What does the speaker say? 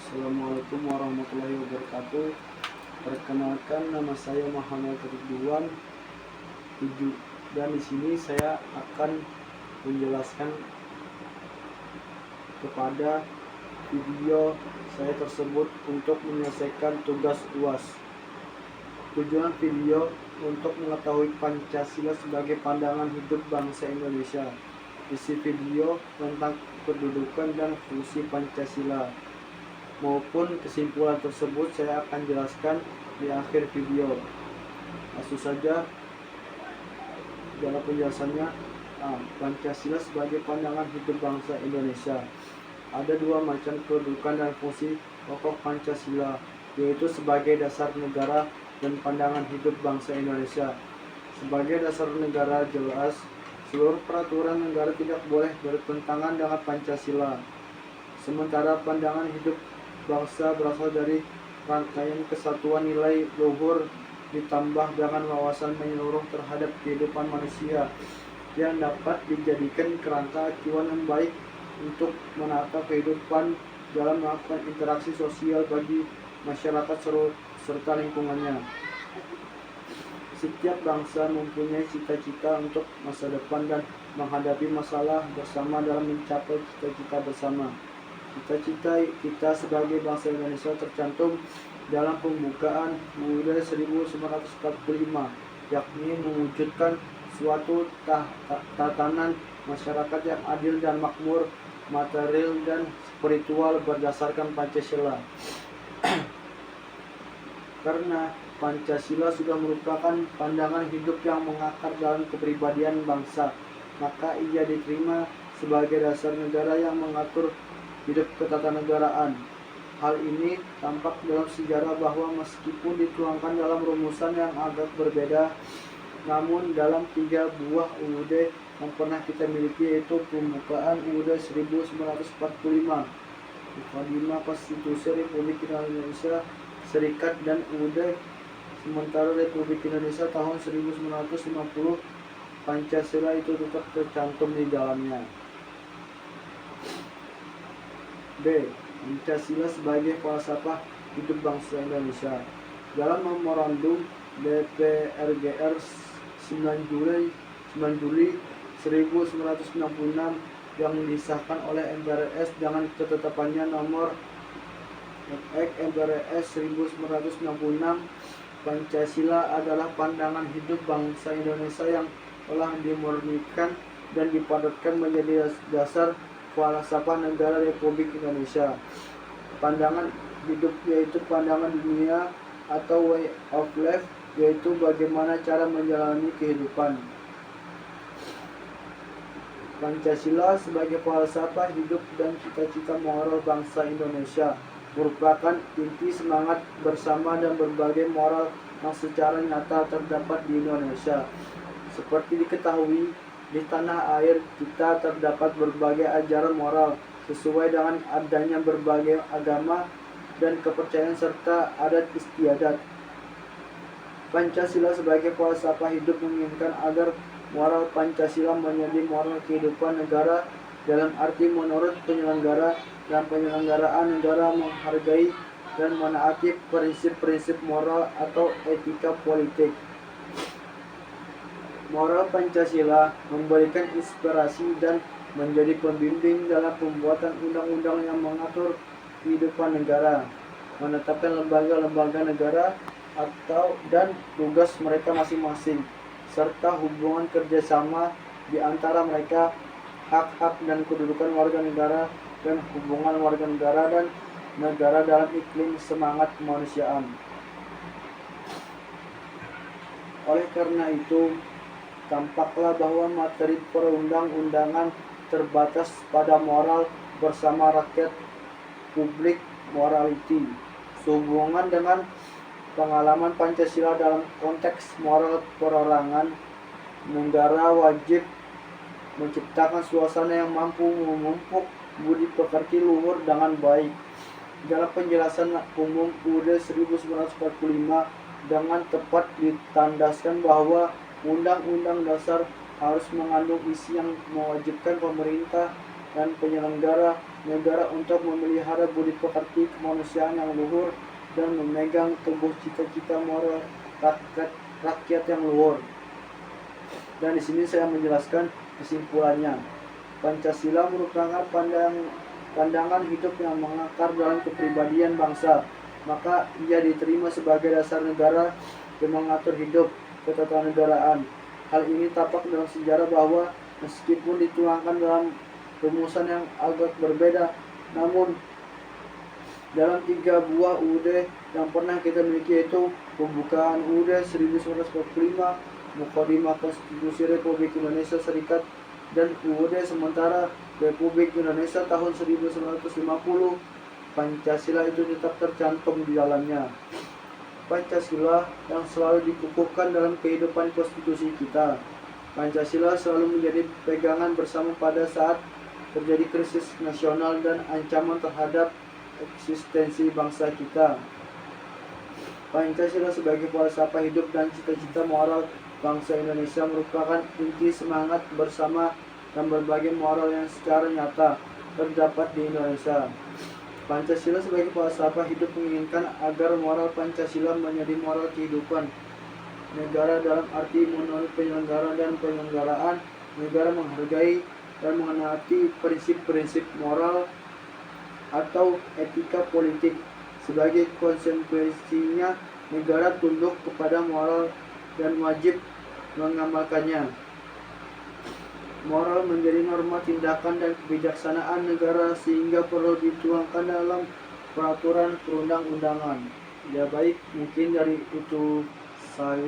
Assalamualaikum warahmatullahi wabarakatuh. Perkenalkan, nama saya Muhammad Ridwan dan di sini saya akan menjelaskan kepada video saya tersebut untuk menyelesaikan tugas UAS. Tujuan video untuk mengetahui Pancasila sebagai pandangan hidup bangsa Indonesia. Isi video tentang kedudukan dan fungsi Pancasila maupun kesimpulan tersebut saya akan jelaskan di akhir video. Langsung saja dalam penjelasannya. Pancasila sebagai pandangan hidup bangsa Indonesia. Ada dua macam kedudukan dan fungsi pokok Pancasila, yaitu sebagai dasar negara dan pandangan hidup bangsa Indonesia. Sebagai dasar negara, jelas seluruh peraturan negara tidak boleh bertentangan dengan Pancasila. Sementara pandangan hidup bangsa berasal dari rangkaian kesatuan nilai luhur ditambah dengan wawasan menyeluruh terhadap kehidupan manusia yang dapat dijadikan kerangka acuan yang baik untuk menata kehidupan dalam melakukan interaksi sosial bagi masyarakat serta lingkungannya. Setiap bangsa mempunyai cita-cita untuk masa depan dan menghadapi masalah bersama dalam mencapai cita-cita bersama. Cita-cita kita sebagai bangsa Indonesia tercantum dalam pembukaan UUD 1945, yakni mewujudkan suatu tatanan masyarakat yang adil dan makmur, material dan spiritual berdasarkan Pancasila. Karena Pancasila sudah merupakan pandangan hidup yang mengakar dalam kepribadian bangsa, maka ia diterima sebagai dasar negara yang mengatur hidup ketatanegaraan. Hal ini tampak dalam sejarah bahwa meskipun dituangkan dalam rumusan yang agak berbeda, namun dalam 3 buah UUD yang pernah kita miliki, yaitu pembukaan UUD 1945, Mukadimah Konstitusi Republik Indonesia Serikat, dan UUD Sementara Republik Indonesia tahun 1950, Pancasila itu tetap tercantum di dalamnya. B. Pancasila sebagai falsafah hidup bangsa Indonesia. Dalam memorandum DPRGR 9 Juli 1966 yang disahkan oleh MPRS dengan ketetapannya nomor MPRS 1966, Pancasila adalah pandangan hidup bangsa Indonesia yang telah dimurnikan dan dipadatkan menjadi dasar falsafah negara Republik Indonesia. Pandangan hidup yaitu pandangan dunia atau way of life, yaitu bagaimana cara menjalani kehidupan. Pancasila sebagai falsafah hidup dan cita-cita moral bangsa Indonesia merupakan inti semangat bersama dan berbagai moral yang secara nyata terdapat di Indonesia. Seperti diketahui, di tanah air kita terdapat berbagai ajaran moral sesuai dengan adanya berbagai agama dan kepercayaan serta adat istiadat. Pancasila sebagai falsafah hidup menginginkan agar moral Pancasila menjadi moral kehidupan negara dalam arti menurut penyelenggara dan penyelenggaraan negara menghargai dan menaati prinsip-prinsip moral atau etika politik. Moral Pancasila memberikan inspirasi dan menjadi pembimbing dalam pembuatan undang-undang yang mengatur kehidupan negara, menetapkan lembaga-lembaga negara dan tugas mereka masing-masing, serta hubungan kerjasama di antara mereka, hak-hak dan kedudukan warga negara, dan hubungan warga negara dan negara dalam iklim semangat kemanusiaan. Oleh karena itu, tampaklah bahwa materi perundang-undangan terbatas pada moral bersama rakyat, public morality. Sehubungan dengan pengalaman Pancasila dalam konteks moral perorangan, negara wajib menciptakan suasana yang mampu memupuk budi pekerti luhur dengan baik. Dalam penjelasan umum UUD 1945 dengan tepat ditandaskan bahwa Undang-Undang Dasar harus mengandung isi yang mewajibkan pemerintah dan penyelenggara negara untuk memelihara budi pekerti kemanusiaan yang luhur dan memegang teguh cita-cita moral rakyat yang luhur. Dan di sini saya menjelaskan kesimpulannya. Pancasila merupakan pandangan hidup yang mengakar dalam kepribadian bangsa, maka ia diterima sebagai dasar negara yang mengatur hidup ketatanegaraan. Hal ini tampak dalam sejarah bahwa meskipun dituangkan dalam rumusan yang agak berbeda, namun dalam 3 buah UUD yang pernah kita miliki, yaitu pembukaan UUD 1945, Mukadimah Konstitusi Republik Indonesia Serikat, dan UUD sementara Republik Indonesia tahun 1950, Pancasila itu tetap tercantum di dalamnya. Pancasila yang selalu dikukuhkan dalam kehidupan konstitusi kita. Pancasila selalu menjadi pegangan bersama pada saat terjadi krisis nasional dan ancaman terhadap eksistensi bangsa kita. Pancasila sebagai falsafah hidup dan cita-cita moral bangsa Indonesia merupakan inti semangat bersama dan berbagai moral yang secara nyata terdapat di Indonesia. Pancasila sebagai falsafah hidup menginginkan agar moral Pancasila menjadi moral kehidupan negara dalam arti menurut penyelenggara dan penyelenggaraan negara menghargai dan menaati prinsip-prinsip moral atau etika politik. Sebagai konsekuensinya, negara tunduk kepada moral dan wajib mengamalkannya. Moral menjadi norma tindakan dan kebijaksanaan negara sehingga perlu dituangkan dalam peraturan perundang-undangan. Ya baik, mungkin dari itu saya.